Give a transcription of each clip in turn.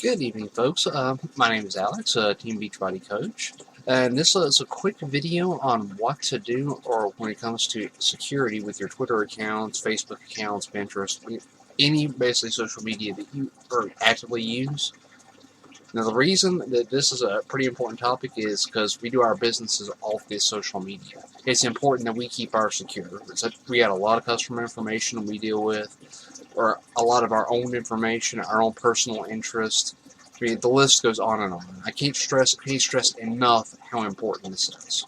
Good evening, folks. My name is Alex, Team Beachbody Coach, and this is a quick video on what to do or when it comes to security with your Twitter accounts, Facebook accounts, Pinterest, any basically social media that you actively use. Now, the reason that this is a pretty important topic is because we do our businesses off this social media. It's important that we keep ours secure. We got a lot of customer information we deal with, or a lot of our own information, our own personal interest. I mean, the list goes on and on. I can't stress enough how important this is.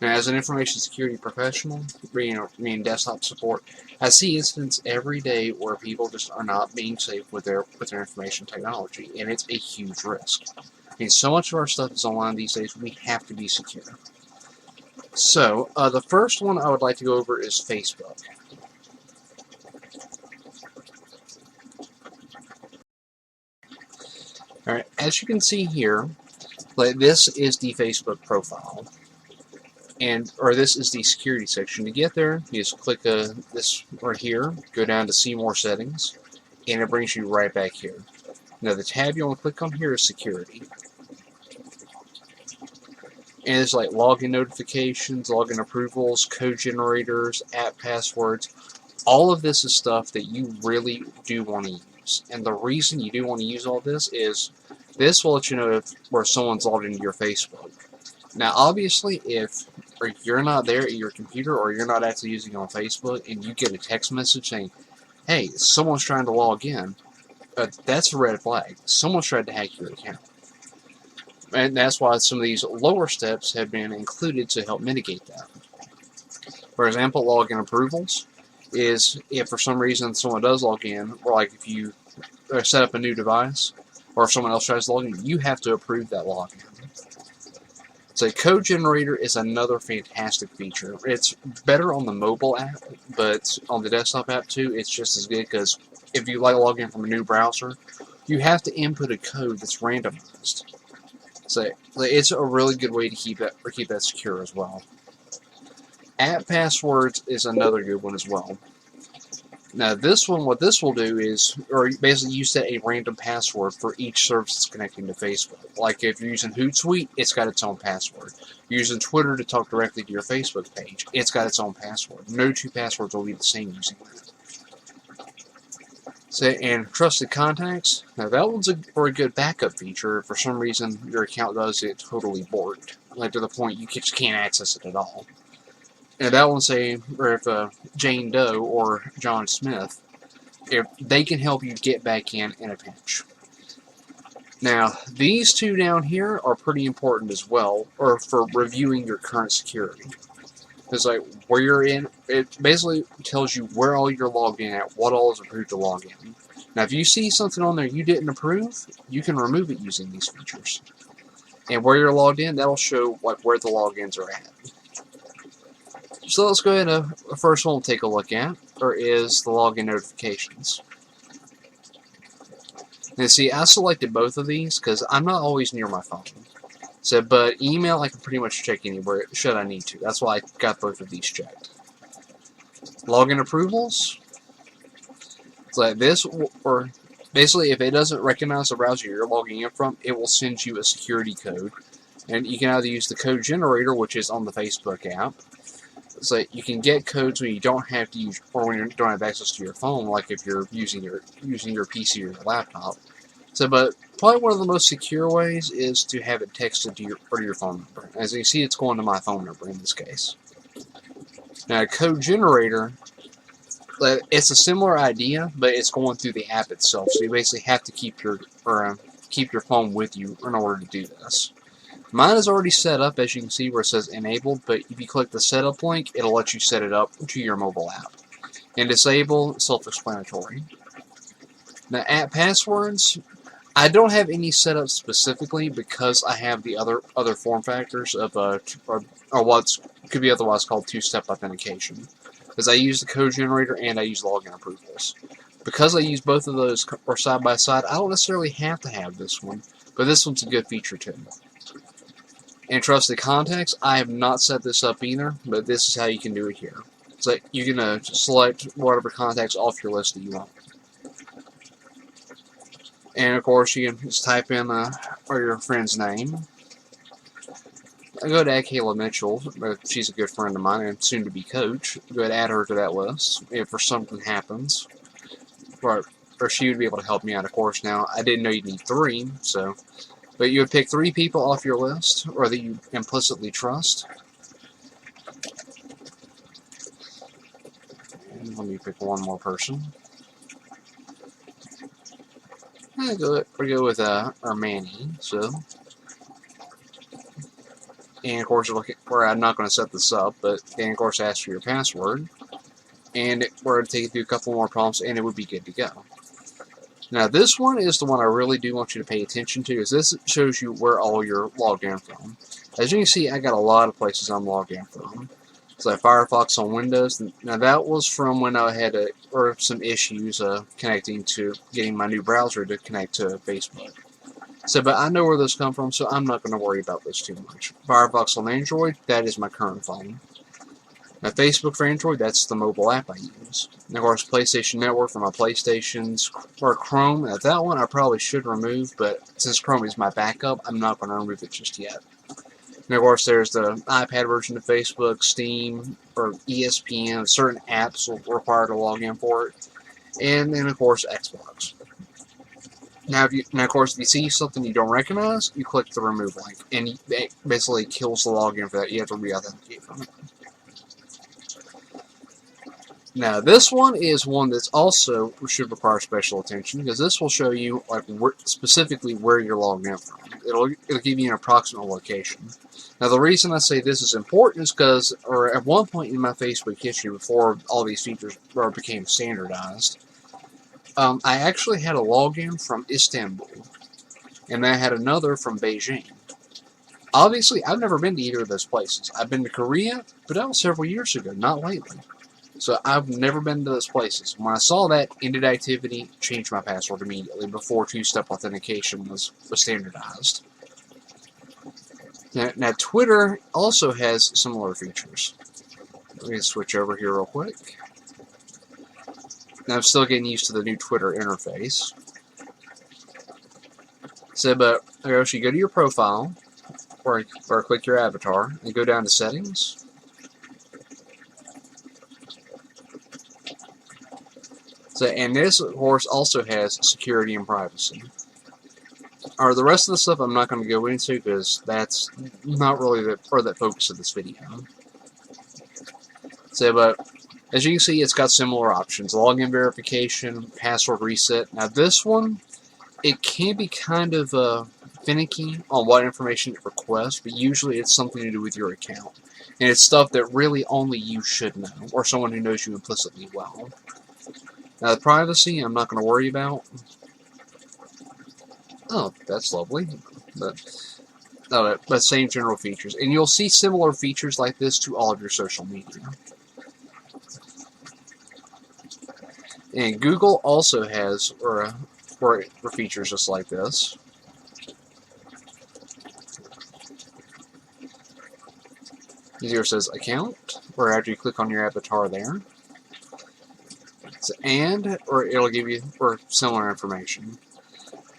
Now, as an information security professional, being desktop support, I see incidents every day where people just are not being safe with their information technology, and it's a huge risk. I mean, so much of our stuff is online these days. We have to be secure. So, the first one I would like to go over is Facebook. Alright, as you can see here, this is the Facebook profile, or this is the security section. To get there, you just click this right here, go down to see more settings, and it brings you right back here. Now the tab you want to click on here is security. And it's like login notifications, login approvals, code generators, app passwords. All of this is stuff that you really do want to use. And the reason you do want to use all this is this will let you know where someone's logged into your Facebook. Now, obviously, if you're not there at your computer or you're not actually using it on Facebook and you get a text message saying, hey, someone's trying to log in, that's a red flag. Someone's tried to hack your account. And that's why some of these lower steps have been included to help mitigate that. For example, login approvals is if for some reason someone does log in, or like if you set up a new device, or if someone else tries to log in, you have to approve that login. So code generator is another fantastic feature. It's better on the mobile app, but on the desktop app too, it's just as good because if you log in from a new browser, you have to input a code that's randomized. So it's a really good way to keep that secure as well. App passwords is another good one as well. Now this one, what this will do is, or basically you set a random password for each service that's connecting to Facebook. Like if you're using Hootsuite, it's got its own password. You're using Twitter to talk directly to your Facebook page, it's got its own password. No two passwords will be the same using that. So, and trusted contacts, now that one's a very good backup feature. If for some reason your account does get totally borked, like to the point you just can't access it at all. And that one say, or if Jane Doe or John Smith, if they can help you get back in a pinch. Now, these two down here are pretty important as well, or for reviewing your current security. It's like where you're in, it basically tells you where all you're logged in at, what all is approved to log in. Now, if you see something on there you didn't approve, you can remove it using these features. And where you're logged in, that'll show like where the logins are at. So let's go ahead and the first one we'll take a look at, or is the login notifications. And see, I selected both of these because I'm not always near my phone. So, but email I can pretty much check anywhere should I need to. That's why I got both of these checked. Login approvals. It's like this, or basically if it doesn't recognize the browser you're logging in from, it will send you a security code. And you can either use the code generator, which is on the Facebook app. So you can get codes when you don't have to use, or when you don't have access to your phone, like if you're using your PC or your laptop. So, but probably one of the most secure ways is to have it texted to your phone number. As you see, it's going to my phone number in this case. Now, code generator, it's a similar idea, but it's going through the app itself. So you basically have to keep your phone with you in order to do this. Mine is already set up, as you can see where it says enabled, but if you click the setup link, it'll let you set it up to your mobile app. And disable, self-explanatory. Now, app passwords, I don't have any set up specifically because I have the other form factors of or what could be otherwise called two-step authentication. Because I use the code generator and I use login approvals. Because I use both of those or side by side, I don't necessarily have to have this one, but this one's a good feature too. And trusted contacts, I have not set this up either, but this is how you can do it here. So you can select whatever contacts off your list that you want. And of course, you can just type in or your friend's name. I go to add Kayla Mitchell. She's a good friend of mine and soon to be coach. Go ahead and add her to that list if something happens. Or she would be able to help me out, of course. Now, I didn't know you'd need 3, so. But you would pick 3 people off your list, or that you implicitly trust. And let me pick one more person. We go with Armani, so. And of course, you're looking where I'm not going to set this up, but then of course ask for your password. And we're going to take you through a couple more prompts, and it would be good to go. Now, this one is the one I really do want you to pay attention to, is this shows you where all you're logged in from. As you can see, I got a lot of places I'm logged in from. So Firefox on Windows. Now, that was from when I had some issues connecting to getting my new browser to connect to Facebook. So, but I know where those come from, so I'm not going to worry about this too much. Firefox on Android, that is my current phone. Now, Facebook for Android, that's the mobile app I use. And of course, PlayStation Network for my PlayStations, or Chrome. Now, that one I probably should remove, but since Chrome is my backup, I'm not going to remove it just yet. And of course, there's the iPad version of Facebook, Steam, or ESPN. Certain apps will require to log in for it. And then, of course, Xbox. Now, of course, if you see something you don't recognize, you click the remove link, and it basically kills the login for that. You have to re-authenticate from it. Now, this one is one that's also should require special attention, because this will show you specifically where you're logged in from. It'll give you an approximate location. Now, the reason I say this is important is because, at one point in my Facebook history, before all these features became standardized, I actually had a login from Istanbul, and I had another from Beijing. Obviously, I've never been to either of those places. I've been to Korea, but that was several years ago, not lately. So I've never been to those places. When I saw that ended activity, changed my password immediately before two-step authentication was standardized. Now, Twitter also has similar features. Let me switch over here real quick. Now, I'm still getting used to the new Twitter interface. So, but you go to your profile, or click your avatar, and go down to Settings. So, and this, of course, also has security and privacy. The rest of the stuff I'm not going to go into because that's not really the focus of this video. So, but as you can see, it's got similar options: login verification, password reset. Now, this one, it can be kind of finicky on what information it requests, but usually it's something to do with your account, and it's stuff that really only you should know, or someone who knows you implicitly well. Now, the privacy, I'm not going to worry about. Oh, that's lovely. But same general features. And you'll see similar features like this to all of your social media. And Google also has or features just like this. Here it says account, or after you click on your avatar there. Or it'll give you similar information.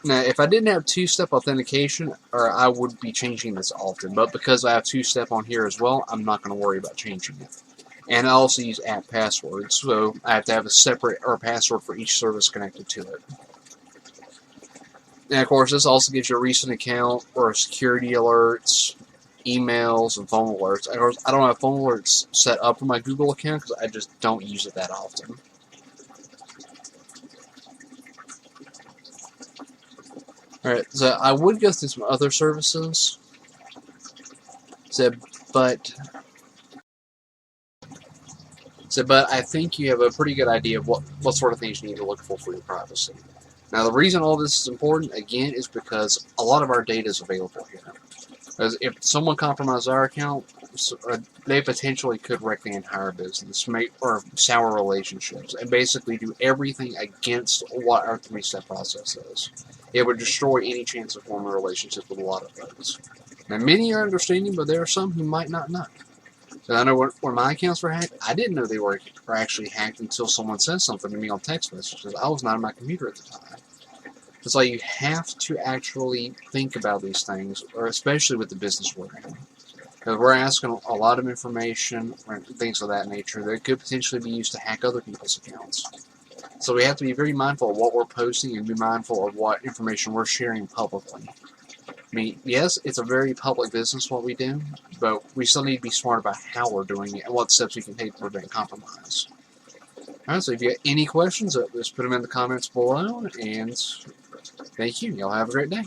Now, if I didn't have two-step authentication, I would be changing this often. But because I have two-step on here as well, I'm not going to worry about changing it. And I also use app passwords, so I have to have a separate password for each service connected to it. And of course, this also gives you a recent account or security alerts, emails, and phone alerts. Of course, I don't have phone alerts set up for my Google account because I just don't use it that often. Alright, so I would go through some other services, but I think you have a pretty good idea of what sort of things you need to look for your privacy. Now, the reason all this is important, again, is because a lot of our data is available here. As if someone compromises our account, they potentially could wreck the entire business, or sour relationships, and basically do everything against what our three-step process is. It would destroy any chance of forming a relationship with a lot of folks. Now, many are understanding, but there are some who might not know. So I know when my accounts were hacked, I didn't know they were actually hacked until someone said something to me on text messages. I was not on my computer at the time. It's like you have to actually think about these things, or especially with the business we're in. Because we're asking a lot of information, or things of that nature, that could potentially be used to hack other people's accounts. So we have to be very mindful of what we're posting and be mindful of what information we're sharing publicly. I mean, yes, it's a very public business what we do, but we still need to be smart about how we're doing it and what steps we can take to prevent compromise. Alright, so if you have any questions, just put them in the comments below, and thank you. Y'all have a great day.